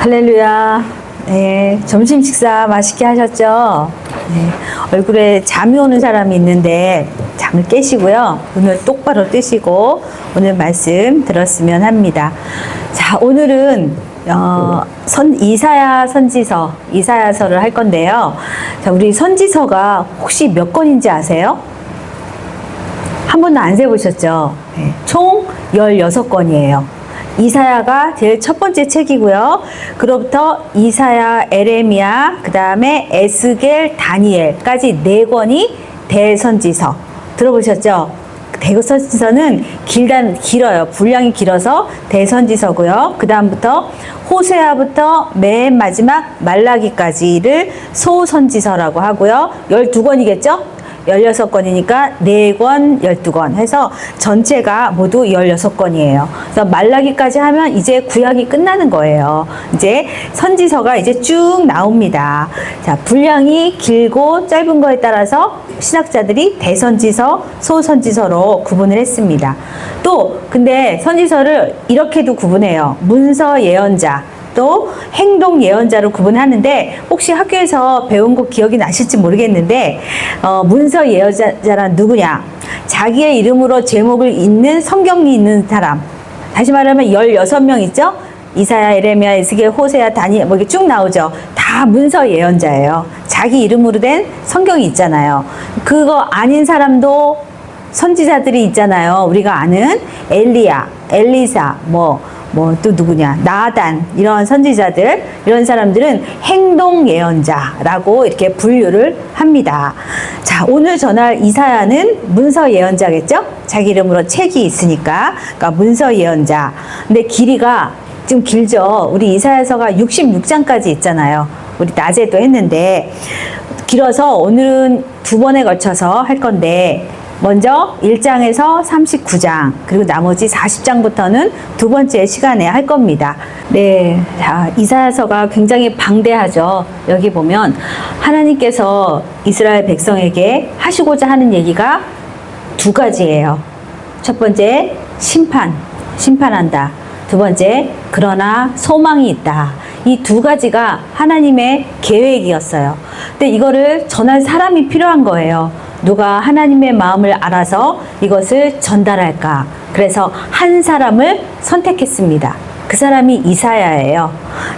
할렐루야. 네, 점심 식사 맛있게 하셨죠? 네, 얼굴에 잠이 오는 사람이 있는데 잠을 깨시고요. 눈을 똑바로 뜨시고 오늘 말씀 들었으면 합니다. 자, 오늘은 이사야 선지서, 이사야서를 할 건데요. 자, 우리 선지서가 혹시 몇 권인지 아세요? 한 번도 안 세보셨죠? 네, 총 16권이에요. 이사야가 제일 첫 번째 책이고요. 그로부터 이사야, 에레미야, 그 다음에 에스겔, 다니엘까지 4권이 대선지서. 들어보셨죠? 대선지서는 길어요. 분량이 길어서 대선지서고요. 그 다음부터 호세아부터 맨 마지막 말라기까지를 소선지서라고 하고요. 12권이겠죠? 16권이니까 4권, 12권 해서 전체가 모두 16권이에요. 그래서 말라기까지 하면 이제 구약이 끝나는 거예요. 이제 선지서가 이제 쭉 나옵니다. 자, 분량이 길고 짧은 거에 따라서 신학자들이 대선지서, 소선지서로 구분을 했습니다. 또 근데 선지서를 이렇게도 구분해요. 문서 예언자, 또 행동 예언자로 구분하는데 혹시 학교에서 배운 거 기억이 나실지 모르겠는데 문서 예언자란 누구냐? 자기의 이름으로 제목을 잇는 성경이 있는 사람. 다시 말하면 16명 있죠? 이사야, 에레미야, 에스겔, 호세아, 다니엘 뭐 이렇게 쭉 나오죠. 다 문서 예언자예요. 자기 이름으로 된 성경이 있잖아요. 그거 아닌 사람도 선지자들이 있잖아요. 우리가 아는 엘리야, 엘리사 또 누구냐? 나단, 이런 선지자들, 이런 사람들은 행동 예언자라고 이렇게 분류를 합니다. 자, 오늘 전할 이사야는 문서 예언자겠죠? 자기 이름으로 책이 있으니까. 그러니까 문서 예언자. 근데 길이가 좀 길죠? 우리 이사야서가 66장까지 있잖아요. 우리 낮에도 했는데, 길어서 오늘은 2번에 걸쳐서 할 건데, 먼저 1장에서 39장, 그리고 나머지 40장부터는 두 번째 시간에 할 겁니다. 네, 자, 이사야서가 굉장히 방대하죠. 여기 보면 하나님께서 이스라엘 백성에게 하시고자 하는 얘기가 2가지예요. 첫 번째, 심판한다. 두 번째, 그러나 소망이 있다. 이 2가지가 하나님의 계획이었어요. 근데 이거를 전할 사람이 필요한 거예요. 누가 하나님의 마음을 알아서 이것을 전달할까? 그래서 한 사람을 선택했습니다. 그 사람이 이사야예요.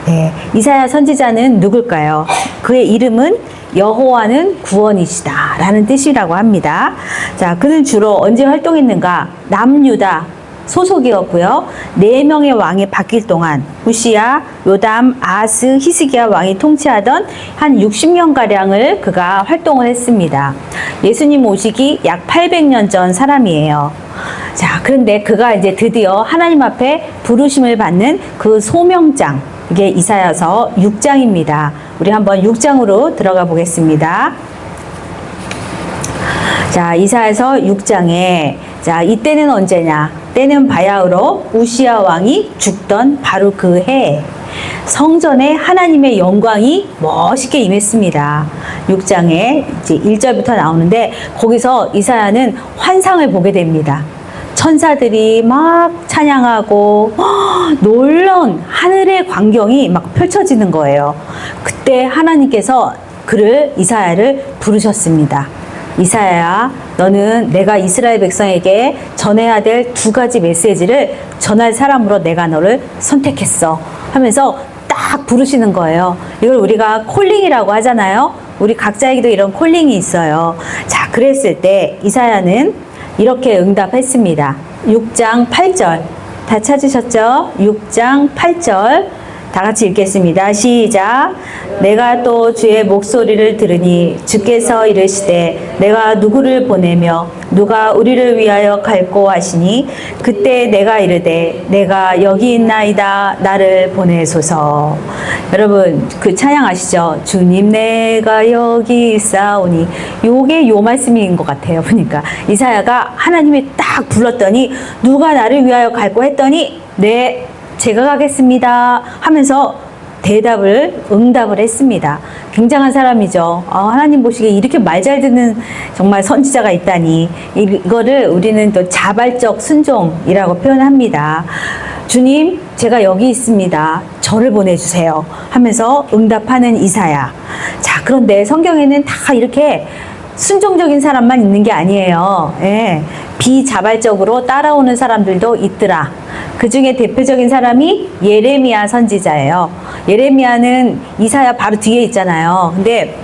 네, 이사야 선지자는 누굴까요? 그의 이름은 여호와는 구원이시다 라는 뜻이라고 합니다. 자, 그는 주로 언제 활동했는가? 남유다 소속이었고요. 4명의 왕이 바뀔 동안 우시야, 요담, 아스, 히스기야 왕이 통치하던 한 60년가량을 그가 활동을 했습니다. 예수님 오시기 약 800년 전 사람이에요. 자, 그런데 그가 이제 드디어 하나님 앞에 부르심을 받는 그 소명장, 이게 이사야서 6장입니다. 우리 한번 6장으로 들어가 보겠습니다. 자, 이사야서 6장에 자, 이때는 언제냐? 때는 바야흐로 우시야 왕이 죽던 바로 그 해에 성전에 하나님의 영광이 멋있게 임했습니다. 6장에 이제 1절부터 나오는데 거기서 이사야는 환상을 보게 됩니다. 천사들이 막 찬양하고 놀라운 하늘의 광경이 막 펼쳐지는 거예요. 그때 하나님께서 이사야를 부르셨습니다. 이사야야, 너는 내가 이스라엘 백성에게 전해야 될 2가지 메시지를 전할 사람으로 내가 너를 선택했어 하면서 딱 부르시는 거예요. 이걸 우리가 콜링이라고 하잖아요. 우리 각자에게도 이런 콜링이 있어요. 자, 그랬을 때 이사야는 이렇게 응답했습니다. 6장 8절 다 찾으셨죠? 6장 8절 다 같이 읽겠습니다. 시작. 내가 또 주의 목소리를 들으니 주께서 이르시되 내가 누구를 보내며 누가 우리를 위하여 갈꼬 하시니 그때 내가 이르되 내가 여기 있나이다 나를 보내소서. 여러분 그 찬양 아시죠? 주님 내가 여기 있사오니 요게 요 말씀인 것 같아요. 보니까 이사야가 하나님이 딱 불렀더니 누가 나를 위하여 갈꼬 했더니 네 제가 가겠습니다 하면서 응답을 했습니다. 굉장한 사람이죠. 하나님 보시기에 이렇게 말 잘 듣는 정말 선지자가 있다니. 이거를 우리는 또 자발적 순종이라고 표현합니다. 주님, 제가 여기 있습니다. 저를 보내주세요. 하면서 응답하는 이사야. 자, 그런데 성경에는 다 이렇게 순종적인 사람만 있는 게 아니에요. 예, 비자발적으로 따라오는 사람들도 있더라. 그 중에 대표적인 사람이 예레미야 선지자예요. 예레미야는 이사야 바로 뒤에 있잖아요. 근데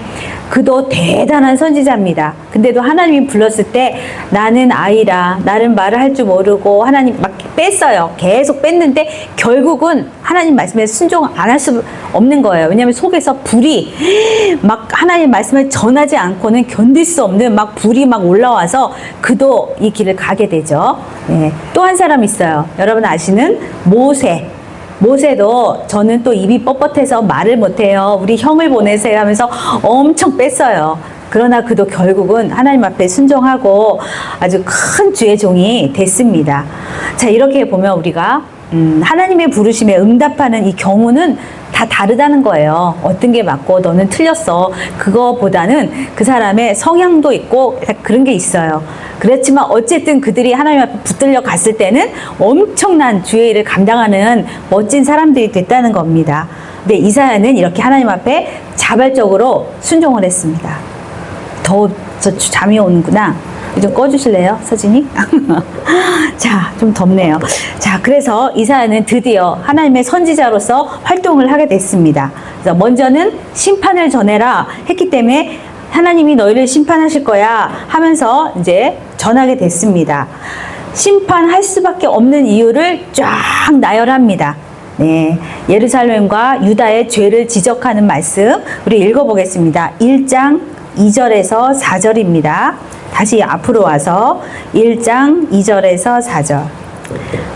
그도 대단한 선지자입니다. 근데도 하나님이 불렀을 때 나는 아이라, 나는 말을 할 줄 모르고 하나님 막 뺐어요. 계속 뺐는데 결국은 하나님 말씀에 순종 안 할 수 없는 거예요. 왜냐하면 속에서 불이 막 하나님 말씀을 전하지 않고는 견딜 수 없는 막 불이 막 올라와서 그도 이 길을 가게 되죠. 네. 또 한 사람 있어요. 여러분 아시는 모세. 모세도 저는 또 입이 뻣뻣해서 말을 못해요. 우리 형을 보내세요 하면서 엄청 뺐어요. 그러나 그도 결국은 하나님 앞에 순종하고 아주 큰 주의 종이 됐습니다. 자, 이렇게 보면 우리가 하나님의 부르심에 응답하는 이 경우는 다 다르다는 거예요. 어떤 게 맞고 너는 틀렸어. 그거보다는 그 사람의 성향도 있고 그런 게 있어요. 그렇지만 어쨌든 그들이 하나님 앞에 붙들려 갔을 때는 엄청난 주의 일을 감당하는 멋진 사람들이 됐다는 겁니다. 근데 이사야는 이렇게 하나님 앞에 자발적으로 순종을 했습니다. 저 잠이 오는구나. 좀 꺼주실래요, 서진이? 자, 좀 덥네요. 자, 그래서 이사야는 드디어 하나님의 선지자로서 활동을 하게 됐습니다. 그래서 먼저는 심판을 전해라 했기 때문에 하나님이 너희를 심판하실 거야 하면서 이제 전하게 됐습니다. 심판할 수밖에 없는 이유를 쫙 나열합니다. 네, 예루살렘과 유다의 죄를 지적하는 말씀 우리 읽어보겠습니다. 1장 2절에서 4절입니다. 다시 앞으로 와서 1장 2절에서 4절.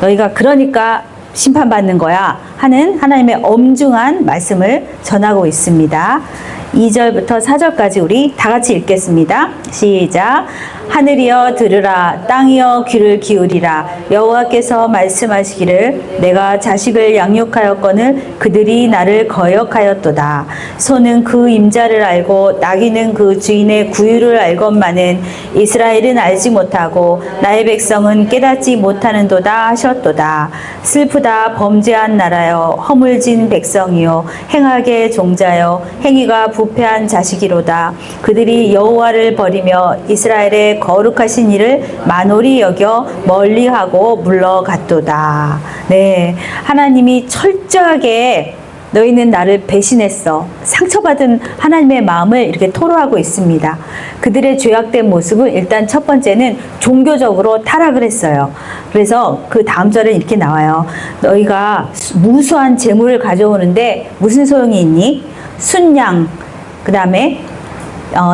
너희가 그러니까 심판받는 거야 하는 하나님의 엄중한 말씀을 전하고 있습니다. 2절부터 4절까지 우리 다 같이 읽겠습니다. 시작. 하늘이여 들으라, 땅이여 귀를 기울이라. 여호와께서 말씀하시기를 내가 자식을 양육하였거늘 그들이 나를 거역하였도다. 소는 그 임자를 알고 나귀는 그 주인의 구유를 알건만은 이스라엘은 알지 못하고 나의 백성은 깨닫지 못하는도다 하셨도다. 슬프다 범죄한 나라여, 허물진 백성이요 행악의 종자여, 행위가 부패한 자식이로다. 그들이 여호와를 버리며 이스라엘의 거룩하신 이를 만홀히 여겨 멀리하고 물러갔도다. 네, 하나님이 철저하게 너희는 나를 배신했어. 상처받은 하나님의 마음을 이렇게 토로하고 있습니다. 그들의 죄악된 모습은 일단 첫 번째는 종교적으로 타락을 했어요. 그래서 그 다음 절에 이렇게 나와요. 너희가 무수한 재물을 가져오는데 무슨 소용이 있니? 순양, 그 다음에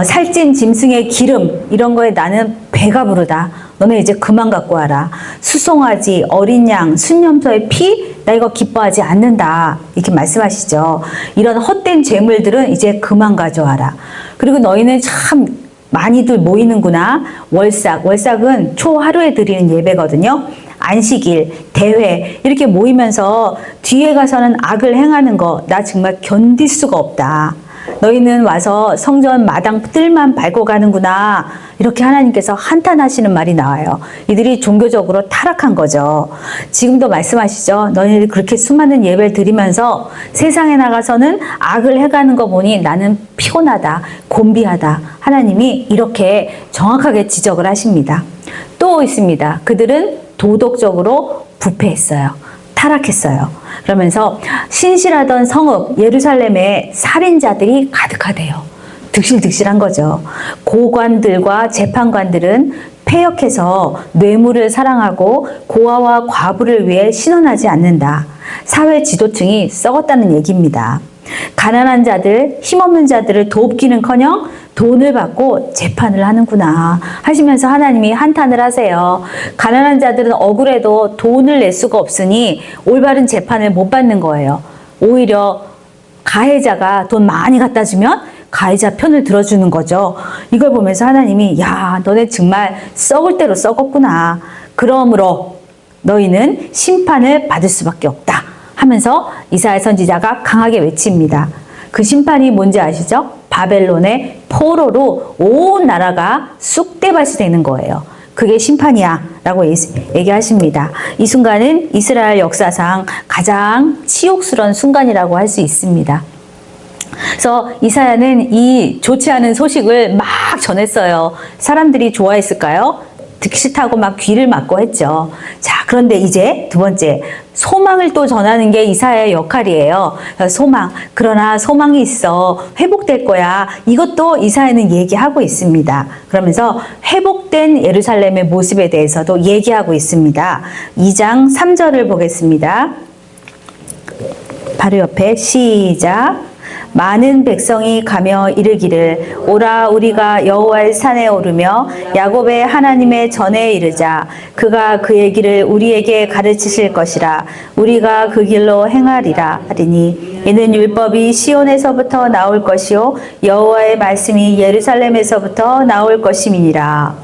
살찐 짐승의 기름 이런 거에 나는 배가 부르다. 너네 이제 그만 갖고 와라. 수송아지, 어린 양, 순염소의 피 나 이거 기뻐하지 않는다. 이렇게 말씀하시죠. 이런 헛된 재물들은 이제 그만 가져와라. 그리고 너희는 참 많이들 모이는구나. 월삭은 초 하루에 드리는 예배거든요. 안식일, 대회 이렇게 모이면서 뒤에 가서는 악을 행하는 거 나 정말 견딜 수가 없다. 너희는 와서 성전 마당 뜰만 밟고 가는구나. 이렇게 하나님께서 한탄하시는 말이 나와요. 이들이 종교적으로 타락한 거죠. 지금도 말씀하시죠. 너희들이 그렇게 수많은 예배를 드리면서 세상에 나가서는 악을 해가는 거 보니 나는 피곤하다, 곤비하다. 하나님이 이렇게 정확하게 지적을 하십니다. 또 있습니다. 그들은 도덕적으로 부패했어요. 타락했어요. 그러면서 신실하던 성읍 예루살렘에 살인자들이 가득하대요. 득실득실한 거죠. 고관들과 재판관들은 폐역해서 뇌물을 사랑하고 고아와 과부를 위해 신원하지 않는다. 사회 지도층이 썩었다는 얘기입니다. 가난한 자들, 힘없는 자들을 돕기는커녕 돈을 받고 재판을 하는구나 하시면서 하나님이 한탄을 하세요. 가난한 자들은 억울해도 돈을 낼 수가 없으니 올바른 재판을 못 받는 거예요. 오히려 가해자가 돈 많이 갖다 주면 가해자 편을 들어주는 거죠. 이걸 보면서 하나님이 야, 너네 정말 썩을 대로 썩었구나. 그러므로 너희는 심판을 받을 수밖에 없다 하면서 이사야 선지자가 강하게 외칩니다. 그 심판이 뭔지 아시죠? 바벨론의 포로로 온 나라가 쑥대밭이 되는 거예요. 그게 심판이야 라고 얘기하십니다. 이 순간은 이스라엘 역사상 가장 치욕스러운 순간이라고 할 수 있습니다. 그래서 이사야는 이 좋지 않은 소식을 막 전했어요. 사람들이 좋아했을까요? 듣기 싫다고 막 귀를 막고 했죠. 자, 그런데 이제 두 번째, 소망을 또 전하는 게 이사야의 역할이에요. 소망, 그러나 소망이 있어. 회복될 거야. 이것도 이사야는 얘기하고 있습니다. 그러면서 회복된 예루살렘의 모습에 대해서도 얘기하고 있습니다. 2장 3절을 보겠습니다. 바로 옆에 시작. 많은 백성이 가며 이르기를 오라 우리가 여호와의 산에 오르며 야곱의 하나님의 전에 이르자 그가 그의 길을 우리에게 가르치실 것이라 우리가 그 길로 행하리라 하리니 이는 율법이 시온에서부터 나올 것이요 여호와의 말씀이 예루살렘에서부터 나올 것임이니라.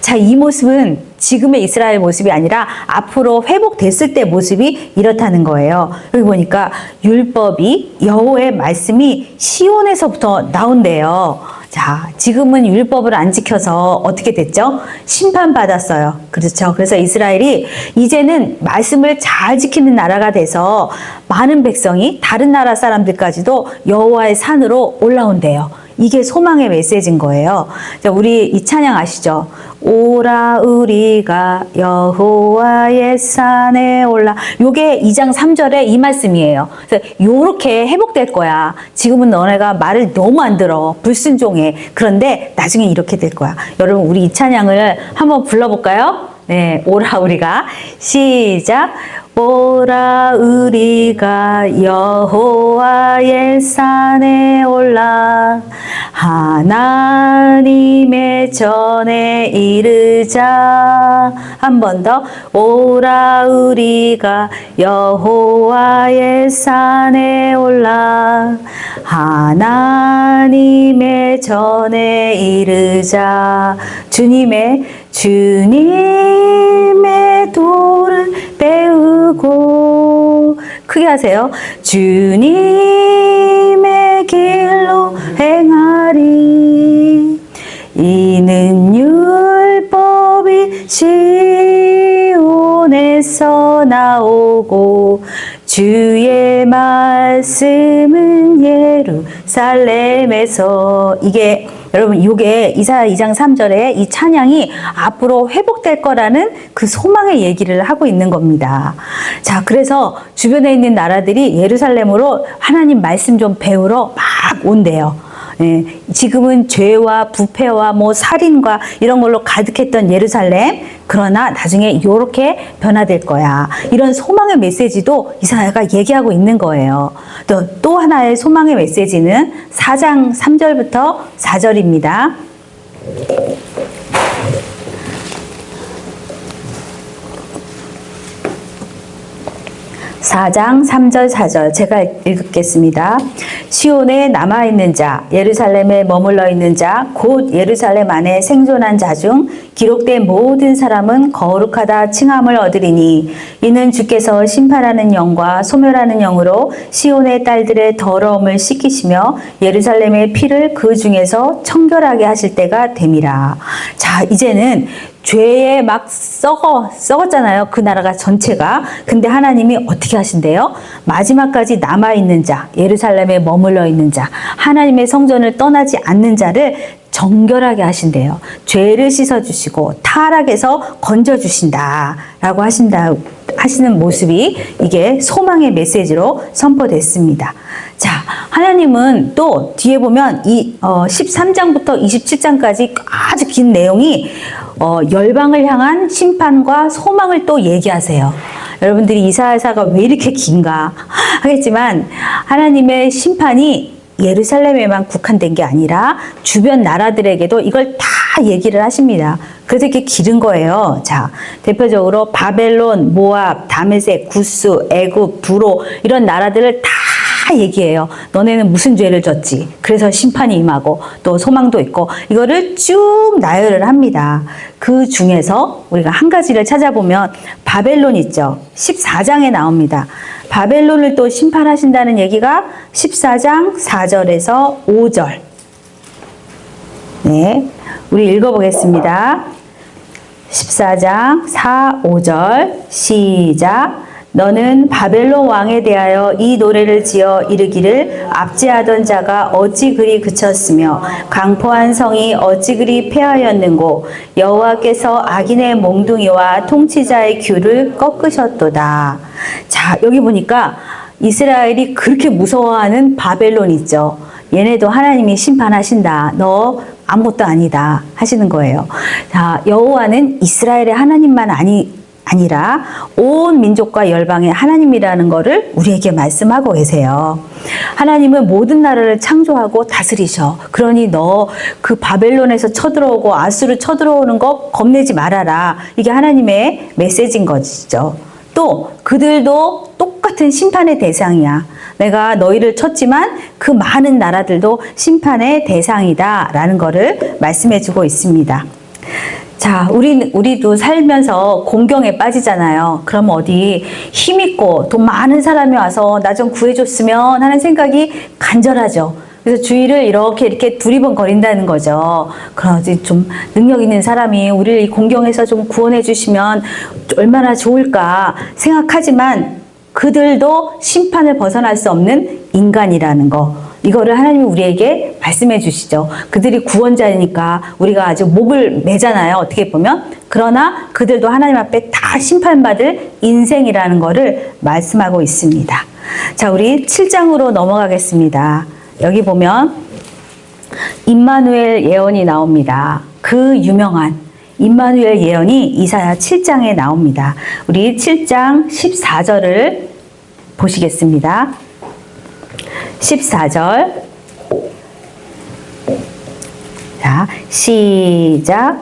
자, 이 모습은 지금의 이스라엘 모습이 아니라 앞으로 회복됐을 때 모습이 이렇다는 거예요. 여기 보니까 율법이 여호와의 말씀이 시온에서부터 나온대요. 자, 지금은 율법을 안 지켜서 어떻게 됐죠? 심판받았어요. 그렇죠. 그래서 이스라엘이 이제는 말씀을 잘 지키는 나라가 돼서 많은 백성이 다른 나라 사람들까지도 여호와의 산으로 올라온대요. 이게 소망의 메시지인 거예요. 자, 우리 이 찬양 아시죠? 오라 우리가 여호와의 산에 올라. 요게 2장 3절에 이 말씀이에요. 그래서 요렇게 회복될 거야. 지금은 너네가 말을 너무 안 들어. 불순종해. 그런데 나중에 이렇게 될 거야. 여러분, 우리 이 찬양을 한번 불러볼까요? 네, 오라 우리가. 시작. 오라 우리가 여호와의 산에 올라 하나님의 전에 이르자. 한 번 더. 오라 우리가 여호와의 산에 올라 하나님의 전에 이르자. 주님의 도를 배우고 크게 하세요. 주님의 길로 행하리. 이는 율법이 시온에서 나오고 주의 말씀은 예루살렘에서. 이게 여러분, 이게 이사야 2장 3절에 이 찬양이 앞으로 회복될 거라는 그 소망의 얘기를 하고 있는 겁니다. 자, 그래서 주변에 있는 나라들이 예루살렘으로 하나님 말씀 좀 배우러 막 온대요. 예, 지금은 죄와 부패와 뭐 살인과 이런 걸로 가득했던 예루살렘, 그러나 나중에 이렇게 변화될 거야. 이런 소망의 메시지도 이사야가 얘기하고 있는 거예요. 또 하나의 소망의 메시지는 4장 3절부터 4절입니다. 4장 3절 4절 제가 읽겠습니다. 시온에 남아있는 자, 예루살렘에 머물러 있는 자, 곧 예루살렘 안에 생존한 자 중 기록된 모든 사람은 거룩하다 칭함을 얻으리니 이는 주께서 심판하는 영과 소멸하는 영으로 시온의 딸들의 더러움을 씻기시며 예루살렘의 피를 그 중에서 청결하게 하실 때가 됨이라. 자, 이제는 죄에 막 썩었잖아요. 그 나라가 전체가. 근데 하나님이 어떻게 하신대요? 마지막까지 남아있는 자, 예루살렘에 머물러 있는 자, 하나님의 성전을 떠나지 않는 자를 정결하게 하신대요. 죄를 씻어주시고 타락에서 건져주신다 라고 하시는 모습이 이게 소망의 메시지로 선포됐습니다. 자, 하나님은 또 뒤에 보면 이 13장부터 27장까지 아주 긴 내용이 열방을 향한 심판과 소망을 또 얘기하세요. 여러분들이 이사야서가 왜 이렇게 긴가 하겠지만 하나님의 심판이 예루살렘에만 국한된 게 아니라 주변 나라들에게도 이걸 다 얘기를 하십니다. 그래서 이렇게 기른 거예요. 자, 대표적으로 바벨론, 모압, 다메섹, 구스, 애굽, 두로 이런 나라들을 다 얘기해요. 너네는 무슨 죄를 졌지? 그래서 심판이 임하고 또 소망도 있고 이거를 쭉 나열을 합니다. 그 중에서 우리가 한 가지를 찾아보면 바벨론 있죠. 14장에 나옵니다. 바벨론을 또 심판하신다는 얘기가 14장 4절에서 5절. 네, 우리 읽어보겠습니다. 14장 4, 5절 시작. 너는 바벨론 왕에 대하여 이 노래를 지어 이르기를 압제하던 자가 어찌 그리 그쳤으며 강포한 성이 어찌 그리 패하였는고 여호와께서 악인의 몽둥이와 통치자의 귤을 꺾으셨도다. 자, 여기 보니까 이스라엘이 그렇게 무서워하는 바벨론 있죠. 얘네도 하나님이 심판하신다. 너 아무것도 아니다 하시는 거예요. 자, 여호와는 이스라엘의 하나님만 아니라 온 민족과 열방의 하나님이라는 것을 우리에게 말씀하고 계세요. 하나님은 모든 나라를 창조하고 다스리셔. 그러니 너 그 바벨론에서 쳐들어오고 아수르 쳐들어오는 거 겁내지 말아라. 이게 하나님의 메시지인 것이죠. 또 그들도 똑같은 심판의 대상이야. 내가 너희를 쳤지만 그 많은 나라들도 심판의 대상이다 라는 것을 말씀해 주고 있습니다. 자, 우리도 살면서 공경에 빠지잖아요. 그럼 어디 힘있고 돈 많은 사람이 와서 나 좀 구해줬으면 하는 생각이 간절하죠. 그래서 주위를 이렇게 두리번거린다는 거죠. 그럼 어디 좀 능력 있는 사람이 우리를 이 공경에서 좀 구원해 주시면 얼마나 좋을까 생각하지만 그들도 심판을 벗어날 수 없는 인간이라는 거. 이거를 하나님이 우리에게 말씀해 주시죠. 그들이 구원자이니까 우리가 아주 목을 매잖아요. 어떻게 보면. 그러나 그들도 하나님 앞에 다 심판받을 인생이라는 거를 말씀하고 있습니다. 자, 우리 7장으로 넘어가겠습니다. 여기 보면 임마누엘 예언이 나옵니다. 그 유명한 임마누엘 예언이 이사야 7장에 나옵니다. 우리 7장 14절을 보시겠습니다. 14절. 자, 시작.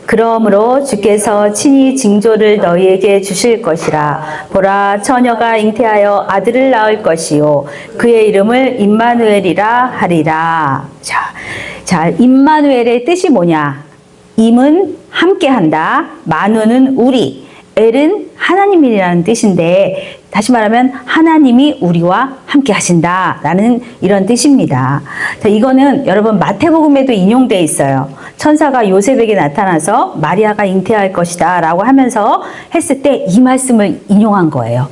그러므로 주께서 친히 징조를 너희에게 주실 것이라. 보라, 처녀가 잉태하여 아들을 낳을 것이요 그의 이름을 임마누엘이라 하리라. 자, 임마누엘의 뜻이 뭐냐? 임은 함께한다. 마누는 우리. 엘은 하나님이라는 뜻인데, 다시 말하면 하나님이 우리와 함께 하신다라는 이런 뜻입니다. 자, 이거는 여러분 마태복음에도 인용되어 있어요. 천사가 요셉에게 나타나서 마리아가 잉태할 것이다 라고 하면서 했을 때 이 말씀을 인용한 거예요.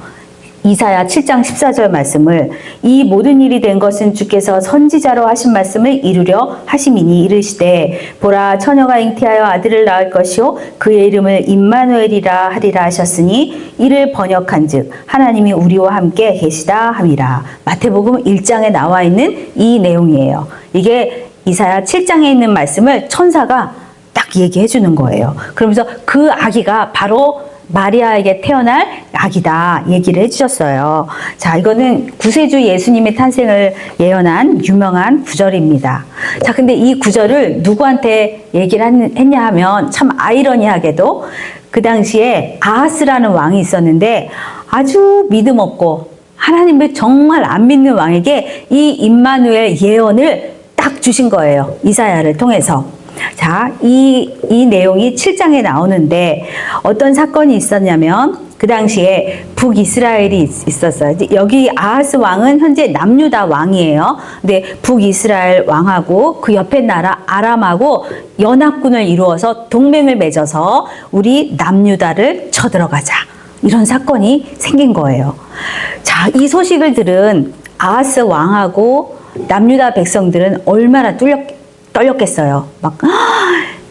이사야 7장 14절 말씀을, 이 모든 일이 된 것은 주께서 선지자로 하신 말씀을 이루려 하심이니 이르시되, 보라, 처녀가 잉태하여 아들을 낳을 것이요 그의 이름을 임마누엘이라 하리라 하셨으니 이를 번역한즉 하나님이 우리와 함께 계시다 함이라. 마태복음 1장에 나와 있는 이 내용이에요. 이게 이사야 7장에 있는 말씀을 천사가 딱 얘기해 주는 거예요. 그러면서 그 아기가 바로 마리아에게 태어날 아기다 얘기를 해주셨어요. 자, 이거는 구세주 예수님의 탄생을 예언한 유명한 구절입니다. 자, 근데 이 구절을 누구한테 얘기를 했냐 하면 참 아이러니하게도 그 당시에 아하스라는 왕이 있었는데 아주 믿음 없고 하나님을 정말 안 믿는 왕에게 이 임마누엘 예언을 딱 주신 거예요. 이사야를 통해서. 자, 이 내용이 7장에 나오는데 어떤 사건이 있었냐면 그 당시에 북이스라엘이 있었어요. 여기 아하스 왕은 현재 남유다 왕이에요. 근데 북이스라엘 왕하고 그 옆에 나라 아람하고 연합군을 이루어서 동맹을 맺어서 우리 남유다를 쳐들어가자. 이런 사건이 생긴 거예요. 자, 이 소식을 들은 아하스 왕하고 남유다 백성들은 얼마나 떨렸겠어요. 막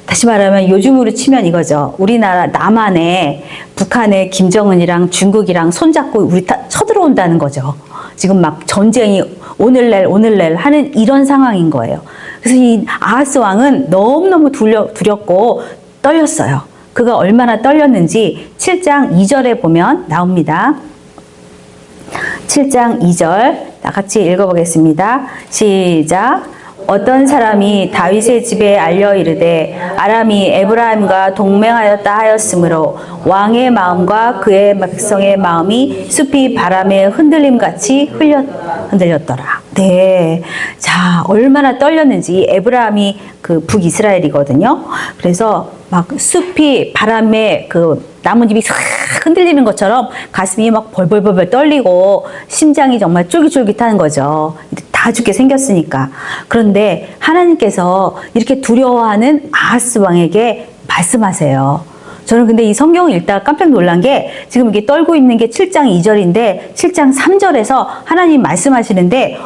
다시 말하면 요즘으로 치면 이거죠. 우리나라 남한에 북한의 김정은이랑 중국이랑 손잡고 우리 다 쳐들어온다는 거죠. 지금 막 전쟁이 오늘날 하는 이런 상황인 거예요. 그래서 이 아하스 왕은 너무너무 두렵고 떨렸어요. 그가 얼마나 떨렸는지 7장 2절에 보면 나옵니다. 7장 2절 다 같이 읽어보겠습니다. 시작. 어떤 사람이 다윗의 집에 알려 이르되 아람이 에브라임과 동맹하였다 하였으므로 왕의 마음과 그의 백성의 마음이 숲이 바람에 흔들림같이 흔들렸더라. 네, 자, 얼마나 떨렸는지. 에브라임이 그 북이스라엘이거든요. 그래서 막 숲이 바람에 그 나뭇잎이 싹 흔들리는 것처럼 가슴이 막 벌벌벌 떨리고 심장이 정말 쫄깃쫄깃하는 거죠. 다 죽게 생겼으니까. 그런데 하나님께서 이렇게 두려워하는 아하스 왕에게 말씀하세요. 저는 근데 이 성경을 읽다가 깜짝 놀란 게 지금 이게 떨고 있는 게 7장 2절인데 7장 3절에서 하나님 말씀하시는데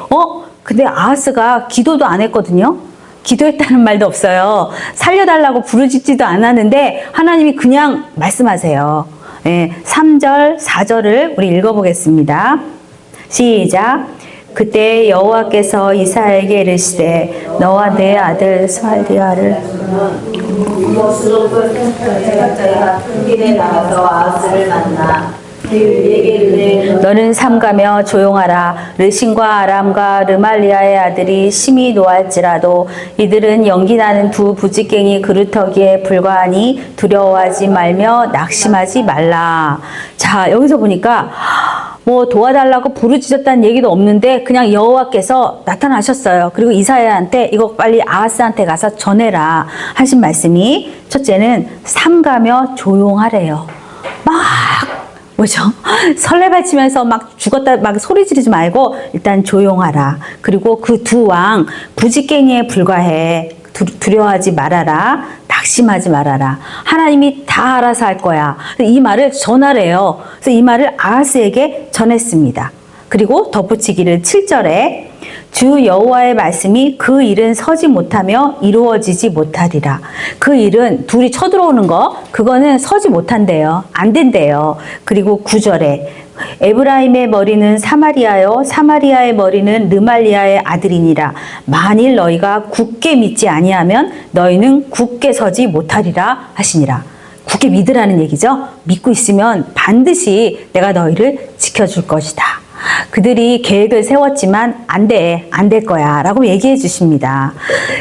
근데 아하스가 기도도 안 했거든요. 기도했다는 말도 없어요. 살려달라고 부르짖지도 않았는데 하나님이 그냥 말씀하세요. 3절, 4절을 우리 읽어보겠습니다. 시작. 그때 여호와께서 이사야에게 이르시되 너와 내 아들 스발디아를 너는 삼가며 조용하라. 르신과 아람과 르말리아의 아들이 심히 노할지라도 이들은 연기나는 두 부지깽이 그루터기에 불과하니 두려워하지 말며 낙심하지 말라. 자, 여기서 보니까 뭐 도와달라고 부르짖었다는 얘기도 없는데 그냥 여호와께서 나타나셨어요. 그리고 이사야한테 이거 빨리 아하스한테 가서 전해라 하신 말씀이 첫째는 삼가며 조용하래요. 막 뭐죠? 설레발치면서 막 죽었다 막 소리 지르지 말고 일단 조용하라. 그리고 그 두 왕 부지깽이에 불과해. 두려워하지 말아라. 낙심하지 말아라. 하나님이 다 알아서 할 거야. 이 말을 전하래요. 그래서 이 말을 아하스에게 전했습니다. 그리고 덧붙이기를 7절에 주 여호와의 말씀이 그 일은 서지 못하며 이루어지지 못하리라. 그 일은 둘이 쳐들어오는 거 그거는 서지 못한대요. 안 된대요. 그리고 9절에 에브라임의 머리는 사마리아요 사마리아의 머리는 르말리아의 아들이니라. 만일 너희가 굳게 믿지 아니하면 너희는 굳게 서지 못하리라 하시니라. 굳게 믿으라는 얘기죠. 믿고 있으면 반드시 내가 너희를 지켜줄 것이다. 그들이 계획을 세웠지만 안 될 거야 라고 얘기해 주십니다.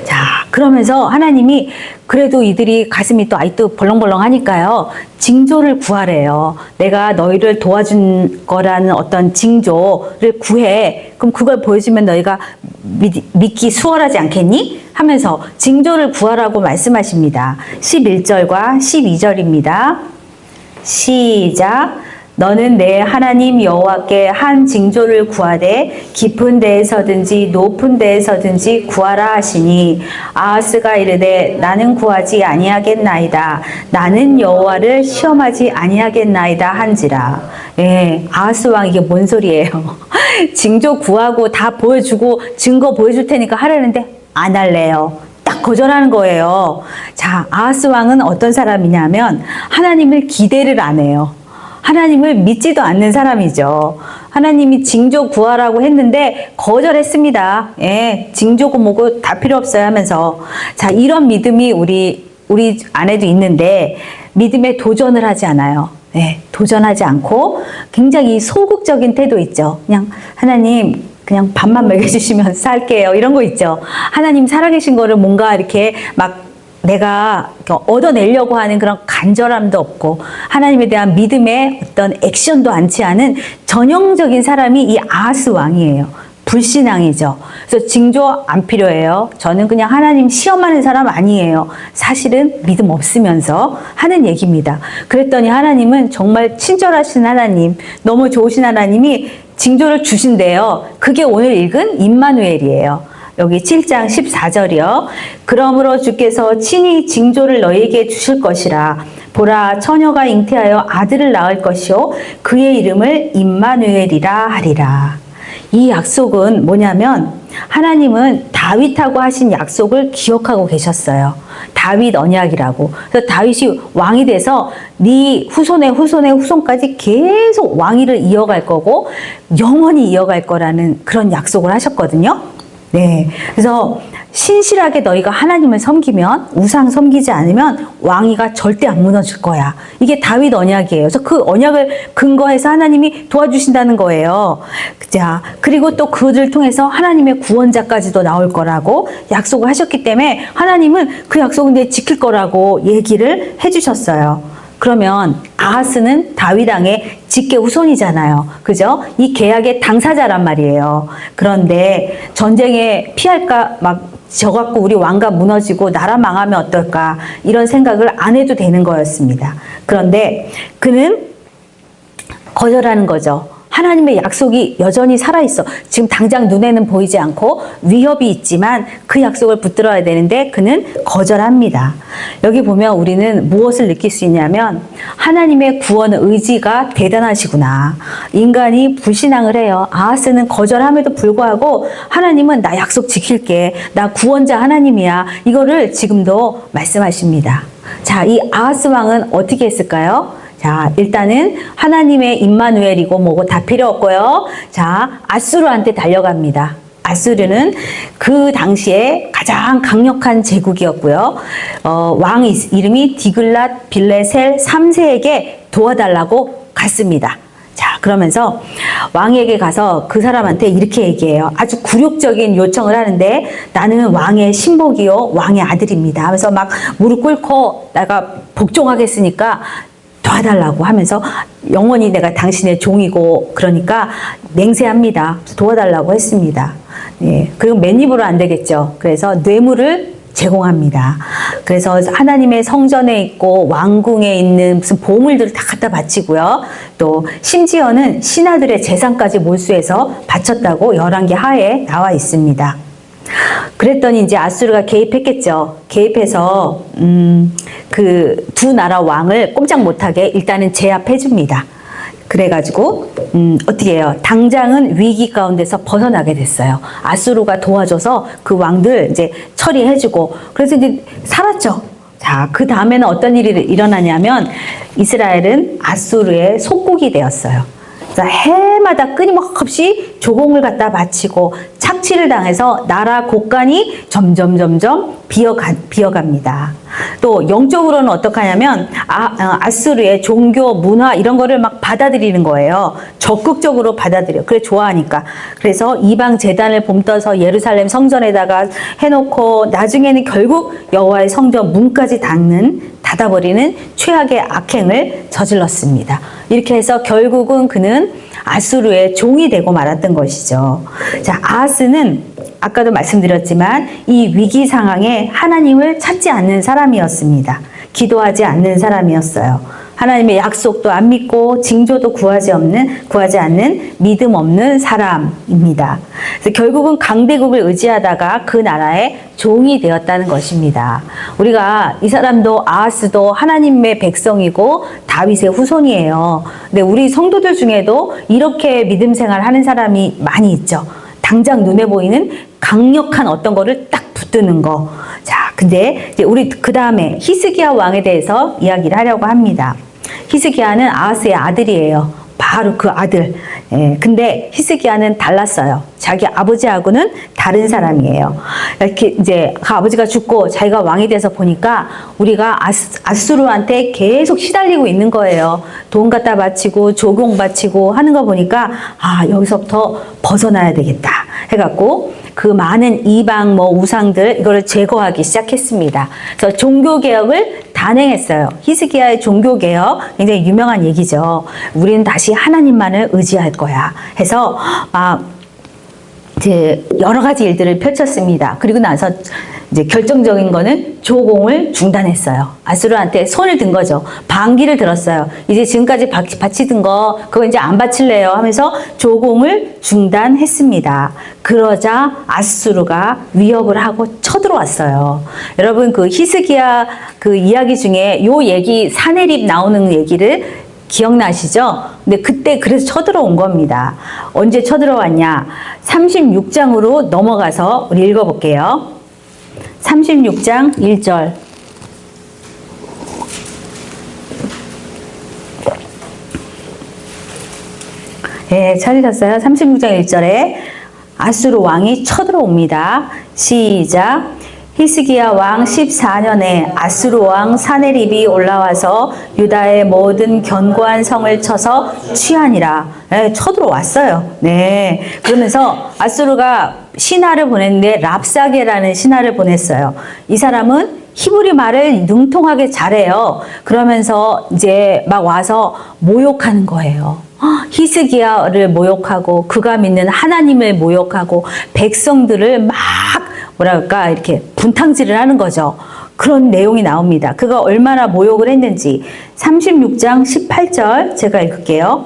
자, 그러면서 하나님이 그래도 이들이 가슴이 또 아직도 벌렁벌렁 하니까요. 징조를 구하래요. 내가 너희를 도와준 거라는 어떤 징조를 구해. 그럼 그걸 보여주면 너희가 믿기 수월하지 않겠니? 하면서 징조를 구하라고 말씀하십니다. 11절과 12절입니다. 시작. 너는 내 하나님 여호와께 한 징조를 구하되 깊은 데에서든지 높은 데에서든지 구하라 하시니 아하스가 이르되 나는 구하지 아니하겠나이다. 나는 여호와를 시험하지 아니하겠나이다 한지라. 아하스 왕 이게 뭔 소리예요? 징조 구하고 다 보여주고 증거 보여줄 테니까 하라는데 안 할래요. 딱 거절하는 거예요. 자, 아하스 왕은 어떤 사람이냐면 하나님을 기대를 안 해요. 하나님을 믿지도 않는 사람이죠. 하나님이 징조 구하라고 했는데 거절했습니다. 징조고 뭐고 다 필요 없어요 하면서. 자, 이런 믿음이 우리 안에도 있는데 믿음에 도전을 하지 않아요. 도전하지 않고 굉장히 소극적인 태도 있죠. 그냥 하나님 그냥 밥만 먹여주시면 살게요. 이런 거 있죠. 하나님 살아계신 거를 뭔가 이렇게 막 내가 얻어내려고 하는 그런 간절함도 없고 하나님에 대한 믿음의 어떤 액션도 않지 않은 전형적인 사람이 이 아하스 왕이에요. 불신앙이죠. 그래서 징조 안 필요해요. 저는 그냥 하나님 시험하는 사람 아니에요. 사실은 믿음 없으면서 하는 얘기입니다. 그랬더니 하나님은 정말 친절하신 하나님, 너무 좋으신 하나님이 징조를 주신대요. 그게 오늘 읽은 임마누엘이에요. 여기 7장 14절이요. 그러므로 주께서 친히 징조를 너희에게 주실 것이라. 보라, 처녀가 잉태하여 아들을 낳을 것이요 그의 이름을 임마누엘이라 하리라. 이 약속은 뭐냐면 하나님은 다윗하고 하신 약속을 기억하고 계셨어요. 다윗 언약이라고. 그래서 다윗이 왕이 돼서 네 후손의 후손의 후손까지 계속 왕위를 이어갈 거고 영원히 이어갈 거라는 그런 약속을 하셨거든요. 그래서 신실하게 너희가 하나님을 섬기면, 우상 섬기지 않으면 왕위가 절대 안 무너질 거야. 이게 다윗 언약이에요. 그래서 그 언약을 근거해서 하나님이 도와주신다는 거예요. 자, 그리고 또 그들을 통해서 하나님의 구원자까지도 나올 거라고 약속을 하셨기 때문에 하나님은 그 약속을 이제 지킬 거라고 얘기를 해주셨어요. 그러면 아하스는 다윗 왕의 직계 후손이잖아요. 그죠? 이 계약의 당사자란 말이에요. 그런데 전쟁에 피할까 막 져갖고 우리 왕가 무너지고 나라 망하면 어떨까 이런 생각을 안 해도 되는 거였습니다. 그런데 그는 거절하는 거죠. 하나님의 약속이 여전히 살아있어. 지금 당장 눈에는 보이지 않고 위협이 있지만 그 약속을 붙들어야 되는데 그는 거절합니다. 여기 보면 우리는 무엇을 느낄 수 있냐면 하나님의 구원 의지가 대단하시구나. 인간이 불신앙을 해요. 아하스는 거절함에도 불구하고 하나님은 나 약속 지킬게. 나 구원자 하나님이야. 이거를 지금도 말씀하십니다. 자, 이 아하스 왕은 어떻게 했을까요? 자, 일단은 하나님의 임마누엘이고 뭐고 다 필요 없고요. 자, 아수르한테 달려갑니다. 아수르는 그 당시에 가장 강력한 제국이었고요. 왕 이름이 디글랏 빌레셀 3세에게 도와달라고 갔습니다. 자, 그러면서 왕에게 가서 그 사람한테 이렇게 얘기해요. 아주 굴욕적인 요청을 하는데 나는 왕의 신복이요 왕의 아들입니다 하면서 막 무릎 꿇고 내가 복종하겠으니까 도와달라고 하면서 영원히 내가 당신의 종이고 그러니까 맹세합니다. 도와달라고 했습니다. 예, 그리고 맨입으로 안 되겠죠. 그래서 뇌물을 제공합니다. 그래서 하나님의 성전에 있고 왕궁에 있는 무슨 보물들을 다 갖다 바치고요. 또 심지어는 신하들의 재산까지 몰수해서 바쳤다고 열왕기 하에 나와 있습니다. 그랬더니 이제 아수르가 개입했겠죠. 개입해서 그 두 나라 왕을 꼼짝 못하게 일단은 제압해 줍니다. 그래가지고 어떻게 해요? 당장은 위기 가운데서 벗어나게 됐어요. 아수르가 도와줘서 그 왕들 이제 처리해주고 그래서 이제 살았죠. 자, 그 다음에는 어떤 일이 일어나냐면 이스라엘은 아수르의 속국이 되었어요. 그래서 해마다 끊임없이 조공을 갖다 바치고 착취를 당해서 나라 곳간이 점점 비어갑니다. 또 영적으로는 어떻게 하냐면 아수르의 종교, 문화 이런 거를 막 받아들이는 거예요. 적극적으로 받아들여. 그래 좋아하니까. 그래서 이방 제단을 봄떠서 예루살렘 성전에다가 해놓고 나중에는 결국 여호와의 성전 문까지 닫아버리는 최악의 악행을 저질렀습니다. 이렇게 해서 결국은 그는 아수르의 종이 되고 말았던 것이죠. 자, 아하스는 아까도 말씀드렸지만 이 위기 상황에 하나님을 찾지 않는 사람이었습니다. 기도하지 않는 사람이었어요. 하나님의 약속도 안 믿고 징조도 구하지 않는 믿음 없는 사람입니다. 그래서 결국은 강대국을 의지하다가 그 나라의 종이 되었다는 것입니다. 우리가 이 사람도 아하스도 하나님의 백성이고 다윗의 후손이에요. 근데 우리 성도들 중에도 이렇게 믿음 생활하는 사람이 많이 있죠. 당장 눈에 보이는 강력한 어떤 거를 딱 붙드는 거. 자, 근데 이제 우리 그 다음에 히스기야 왕에 대해서 이야기를 하려고 합니다. 히스기야는 아하스의 아들이에요. 바로 그 아들. 예, 근데 히스기야는 달랐어요. 자기 아버지하고는 다른 사람이에요. 이렇게 이제 그 아버지가 죽고 자기가 왕이 돼서 보니까 우리가 아수르한테 계속 시달리고 있는 거예요. 돈 갖다 바치고 조공 바치고 하는 거 보니까 여기서부터 벗어나야 되겠다 해갖고 그 많은 이방 우상들 이거를 제거하기 시작했습니다. 그래서 종교 개혁을 단행했어요. 히스기야의 종교 개혁 굉장히 유명한 얘기죠. 우리는 다시 하나님만을 의지할 거야 해서 이제 여러 가지 일들을 펼쳤습니다. 그리고 나서 이제 결정적인 거는 조공을 중단했어요. 아수르한테 손을 든 거죠. 반기를 들었어요. 이제 지금까지 바치던 거 그거 이제 안 바칠래요 하면서 조공을 중단했습니다. 그러자 아수르가 위협을 하고 쳐들어왔어요. 여러분 그 히스기야 그 이야기 중에 요 얘기 사내립 나오는 얘기를 기억나시죠? 근데 그때 그래서 쳐들어온 겁니다. 언제 쳐들어왔냐? 36장으로 넘어가서 우리 읽어볼게요. 36장 1절. 예, 찾으셨어요? 36장 1절에 아수르 왕이 쳐들어옵니다. 시작. 히스기야 왕 14년에 아수르 왕 사네립이 올라와서 유다의 모든 견고한 성을 쳐서 취하니라. 네, 쳐들어왔어요. 네. 그러면서 아수르가 신하를 보냈는데 랍사게라는 신하를 보냈어요. 이 사람은 히브리 말을 능통하게 잘해요. 그러면서 이제 막 와서 모욕하는 거예요. 히스기야를 모욕하고 그가 믿는 하나님을 모욕하고 백성들을 막 뭐랄까 이렇게 분탕질을 하는 거죠. 그런 내용이 나옵니다. 그가 얼마나 모욕을 했는지 36장 18절 제가 읽을게요.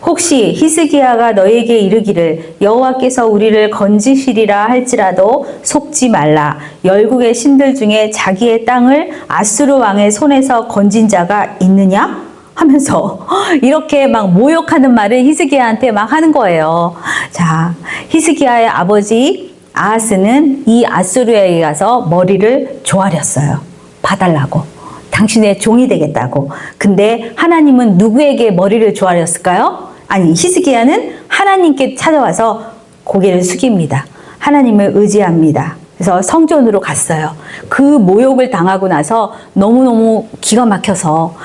혹시 히스기야가 너에게 이르기를 여호와께서 우리를 건지시리라 할지라도 속지 말라. 열국의 신들 중에 자기의 땅을 아수르 왕의 손에서 건진 자가 있느냐? 하면서 이렇게 막 모욕하는 말을 히스기야한테 막 하는 거예요. 자, 히스기야의 아버지 아하스는 이 아수르에 가서 머리를 조아렸어요. 봐달라고. 당신의 종이 되겠다고. 근데 하나님은 누구에게 머리를 조아렸을까요? 아니, 히스기야는 하나님께 찾아와서 고개를 숙입니다. 하나님을 의지합니다. 그래서 성전으로 갔어요. 그 모욕을 당하고 나서 너무너무 기가 막혀서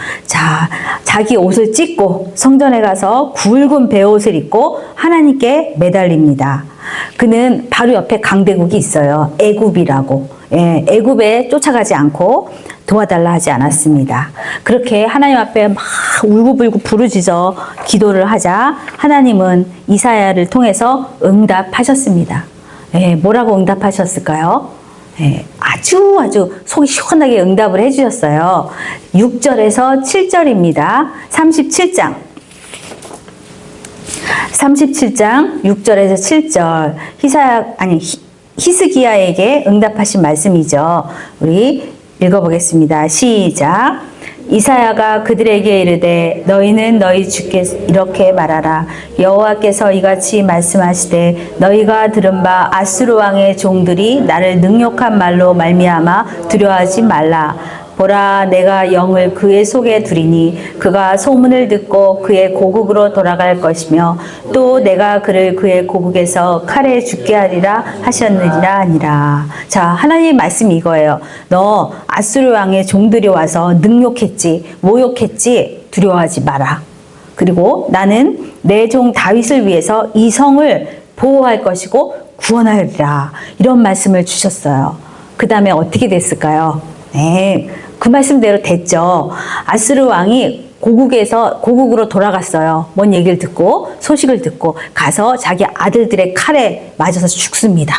자기 옷을 찢고 성전에 가서 굵은 베옷을 입고 하나님께 매달립니다. 그는 바로 옆에 강대국이 있어요. 애굽이라고. 예, 애굽에 쫓아가지 않고 도와달라 하지 않았습니다. 그렇게 하나님 앞에 막 울고불고 부르짖어 기도를 하자 하나님은 이사야를 통해서 응답하셨습니다. 예, 뭐라고 응답하셨을까요? 예, 아주 속이 시원하게 응답을 해주셨어요. 6절에서 7절입니다. 37장 6절에서 7절 히스기야에게 응답하신 말씀이죠. 우리 읽어보겠습니다. 시작. 이사야가 그들에게 이르되 너희는 너희 주께 이렇게 말하라. 여호와께서 이같이 말씀하시되 너희가 들은 바 아수르 왕의 종들이 나를 능욕한 말로 말미암아 두려워하지 말라. 보라, 내가 영을 그의 속에 두리니 그가 소문을 듣고 그의 고국으로 돌아갈 것이며 또 내가 그를 그의 고국에서 칼에 죽게 하리라 하셨느니라 아니라. 자, 하나님의 말씀이 이거예요. 너 아수르 왕의 종들이 와서 능욕했지, 모욕했지, 두려워하지 마라. 그리고 나는 내 종 다윗을 위해서 이 성을 보호할 것이고 구원하리라. 이런 말씀을 주셨어요. 그 다음에 어떻게 됐을까요? 네, 그 말씀대로 됐죠. 아수르 왕이 고국으로 돌아갔어요. 뭔 얘기를 듣고, 소식을 듣고, 가서 자기 아들들의 칼에 맞아서 죽습니다.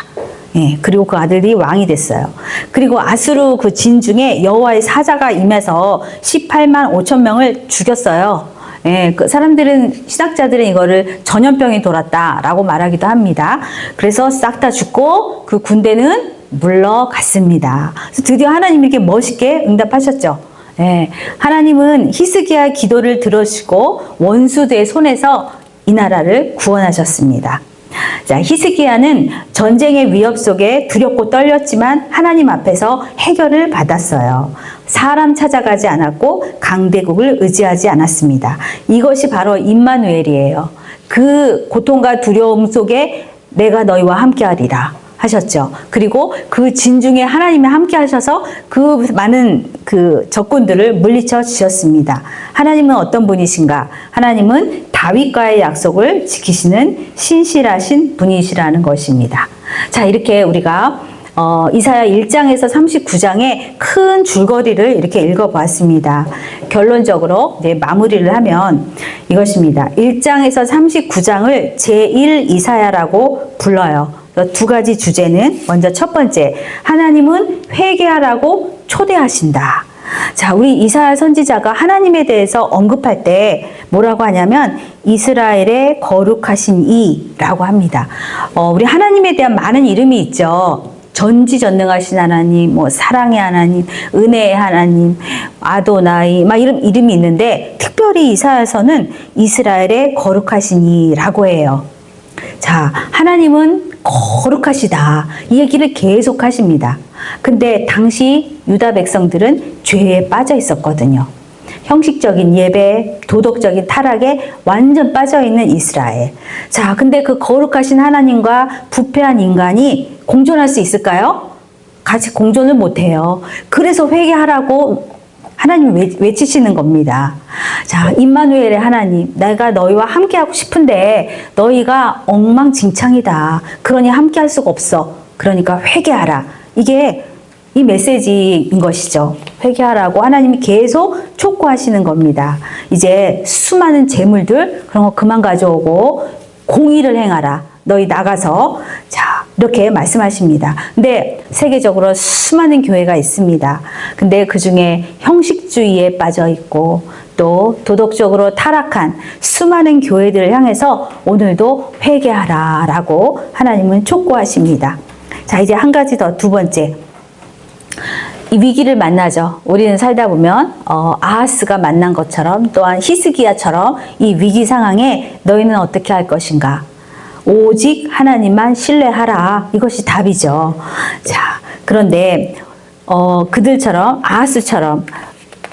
예, 그리고 그 아들이 왕이 됐어요. 그리고 아수르 그 진 중에 여호와의 사자가 임해서 18만 5천 명을 죽였어요. 예, 그 사람들은, 신학자들은 이거를 전염병이 돌았다라고 말하기도 합니다. 그래서 싹 다 죽고 그 군대는 물러갔습니다. 그래서 드디어 하나님이 이렇게 멋있게 응답하셨죠. 예, 하나님은 히스기야의 기도를 들으시고 원수들의 손에서 이 나라를 구원하셨습니다. 자, 히스기야는 전쟁의 위협 속에 두렵고 떨렸지만 하나님 앞에서 해결을 받았어요. 사람 찾아가지 않았고 강대국을 의지하지 않았습니다. 이것이 바로 임마누엘이에요. 그 고통과 두려움 속에 내가 너희와 함께하리라 하셨죠. 그리고 그 진중에 하나님이 함께 하셔서 그 많은 그 적군들을 물리쳐 주셨습니다. 하나님은 어떤 분이신가? 하나님은 다윗과의 약속을 지키시는 신실하신 분이시라는 것입니다. 자, 이렇게 우리가 이사야 1장에서 39장의 큰 줄거리를 이렇게 읽어보았습니다. 결론적으로 이제 마무리를 하면 이것입니다. 1장에서 39장을 제1 이사야라고 불러요. 두 가지 주제는 먼저 첫 번째, 하나님은 회개하라고 초대하신다. 자, 우리 이사야 선지자가 하나님에 대해서 언급할 때 뭐라고 하냐면 이스라엘의 거룩하신 이라고 합니다. 우리 하나님에 대한 많은 이름이 있죠. 전지전능하신 하나님, 뭐 사랑의 하나님, 은혜의 하나님, 아도나이, 막 이런 이름이 있는데 특별히 이사야서는 이스라엘의 거룩하신 이라고 해요. 자, 하나님은 거룩하시다. 이 얘기를 계속 하십니다. 근데 당시 유다 백성들은 죄에 빠져 있었거든요. 형식적인 예배, 도덕적인 타락에 완전 빠져 있는 이스라엘. 자, 근데 그 거룩하신 하나님과 부패한 인간이 공존할 수 있을까요? 같이 공존을 못해요. 그래서 회개하라고 하나님 외치시는 겁니다. 자, 임마누엘의 하나님, 내가 너희와 함께하고 싶은데 너희가 엉망진창이다. 그러니 함께할 수가 없어. 그러니까 회개하라. 이게 이 메시지인 것이죠. 회개하라고 하나님이 계속 촉구하시는 겁니다. 이제 수많은 재물들 그런 거 그만 가져오고 공의를 행하라. 너희 나가서 자, 이렇게 말씀하십니다. 근데 세계적으로 수많은 교회가 있습니다. 근데 그 중에 형식주의에 빠져 있고 또 도덕적으로 타락한 수많은 교회들을 향해서 오늘도 회개하라 라고 하나님은 촉구하십니다. 자, 이제 한 가지 더, 두 번째. 이 위기를 만나죠. 우리는 살다 보면 아하스가 만난 것처럼 또한 히스기야처럼 이 위기 상황에 너희는 어떻게 할 것인가? 오직 하나님만 신뢰하라. 이것이 답이죠. 자, 그런데 그들처럼 아하스처럼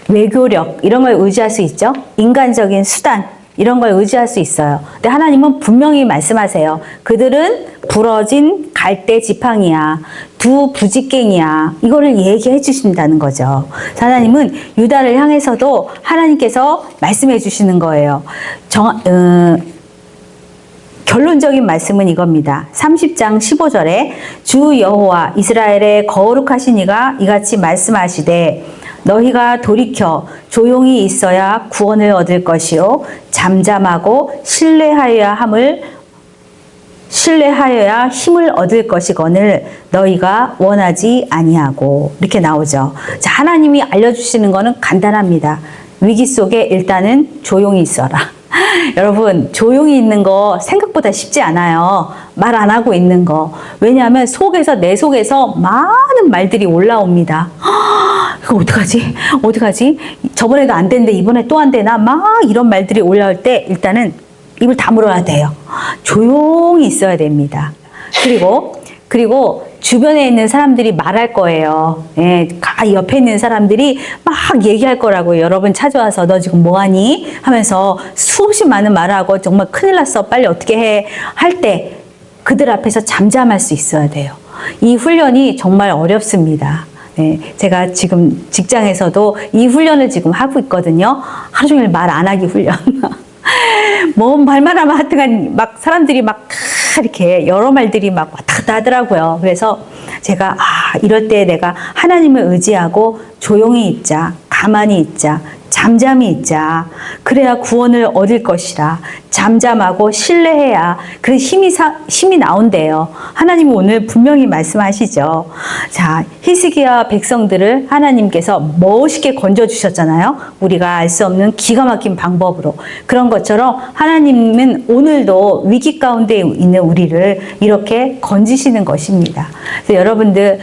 외교력 이런 걸 의지할 수 있죠. 인간적인 수단 이런 걸 의지할 수 있어요. 근데 하나님은 분명히 말씀하세요. 그들은 부러진 갈대 지팡이야. 두 부직갱이야. 이거를 얘기해 주신다는 거죠. 하나님은 유다를 향해서도 하나님께서 말씀해 주시는 거예요. 결론적인 말씀은 이겁니다. 30장 15절에 주 여호와 이스라엘의 거룩하신 이가 이같이 말씀하시되 너희가 돌이켜 조용히 있어야 구원을 얻을 것이요 잠잠하고 신뢰하여야 힘을 얻을 것이거늘 너희가 원하지 아니하고 이렇게 나오죠. 자, 하나님이 알려주시는 거는 간단합니다. 위기 속에 일단은 조용히 있어라. 여러분, 조용히 있는 거 생각보다 쉽지 않아요. 말 안 하고 있는 거. 왜냐하면 내 속에서 많은 말들이 올라옵니다. 이거 어떡하지? 어떡하지? 저번에도 안 됐는데 이번에 또 안 되나? 막 이런 말들이 올라올 때 일단은 입을 다물어야 돼요. 조용히 있어야 됩니다. 그리고 주변에 있는 사람들이 말할 거예요. 예, 옆에 있는 사람들이 막 얘기할 거라고요. 여러분 찾아와서 너 지금 뭐하니? 하면서 수없이 많은 말을 하고 정말 큰일 났어. 빨리 어떻게 해? 할 때 그들 앞에서 잠잠할 수 있어야 돼요. 이 훈련이 정말 어렵습니다. 네, 제가 지금 직장에서도 이 훈련을 지금 하고 있거든요. 하루 종일 말 안 하기 훈련. 뭐 말만 하면 하여튼간 막 사람들이 막 이렇게 여러 말들이 막 왔다 갔다 하더라고요. 그래서 제가 이럴 때 내가 하나님을 의지하고 조용히 있자, 가만히 있자, 잠잠히 있자. 그래야 구원을 얻을 것이라. 잠잠하고 신뢰해야 그 힘이 나온대요. 하나님은 오늘 분명히 말씀하시죠. 자, 히스기야 백성들을 하나님께서 멋있게 건져주셨잖아요. 우리가 알 수 없는 기가 막힌 방법으로. 그런 것처럼 하나님은 오늘도 위기 가운데 있는 우리를 이렇게 건지시는 것입니다. 그래서 여러분들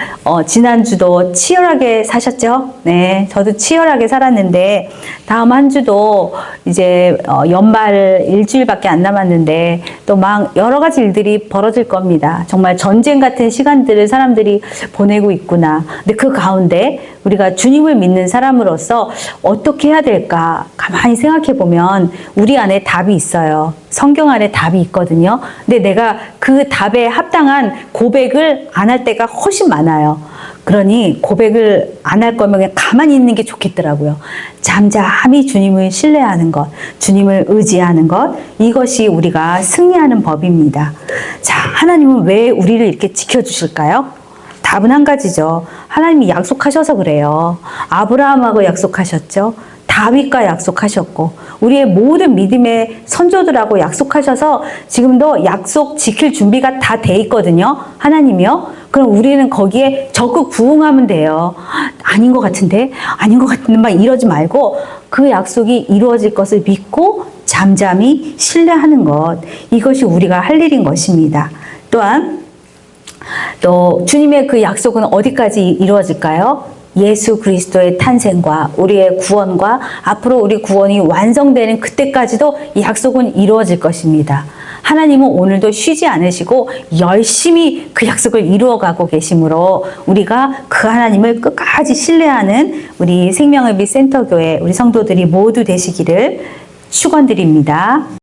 지난주도 치열하게 사셨죠? 네, 저도 치열하게 살았는데 다음 한 주도 이제 연말 일주일밖에 안 남았는데 또 막 여러 가지 일들이 벌어질 겁니다. 정말 전쟁 같은 시간들을 사람들이 보내고 있구나. 근데 그 가운데 우리가 주님을 믿는 사람으로서 어떻게 해야 될까 가만히 생각해 보면 우리 안에 답이 있어요. 성경 안에 답이 있거든요. 근데 내가 그 답에 합당한 고백을 안 할 때가 훨씬 많아요. 그러니 고백을 안 할 거면 그냥 가만히 있는 게 좋겠더라고요. 잠잠히 주님을 신뢰하는 것, 주님을 의지하는 것, 이것이 우리가 승리하는 법입니다. 자, 하나님은 왜 우리를 이렇게 지켜주실까요? 답은 한 가지죠. 하나님이 약속하셔서 그래요. 아브라함하고 약속하셨죠. 다윗과 약속하셨고 우리의 모든 믿음의 선조들하고 약속하셔서 지금도 약속 지킬 준비가 다 돼 있거든요. 하나님이요. 그럼 우리는 거기에 적극 부응하면 돼요. 아닌 것 같은데 막 이러지 말고 그 약속이 이루어질 것을 믿고 잠잠히 신뢰하는 것, 이것이 우리가 할 일인 것입니다. 또한 또 주님의 그 약속은 어디까지 이루어질까요? 예수 그리스도의 탄생과 우리의 구원과 앞으로 우리 구원이 완성되는 그때까지도 이 약속은 이루어질 것입니다. 하나님은 오늘도 쉬지 않으시고 열심히 그 약속을 이루어가고 계시므로 우리가 그 하나님을 끝까지 신뢰하는 우리 생명의 빛 센터교회 우리 성도들이 모두 되시기를 축원드립니다.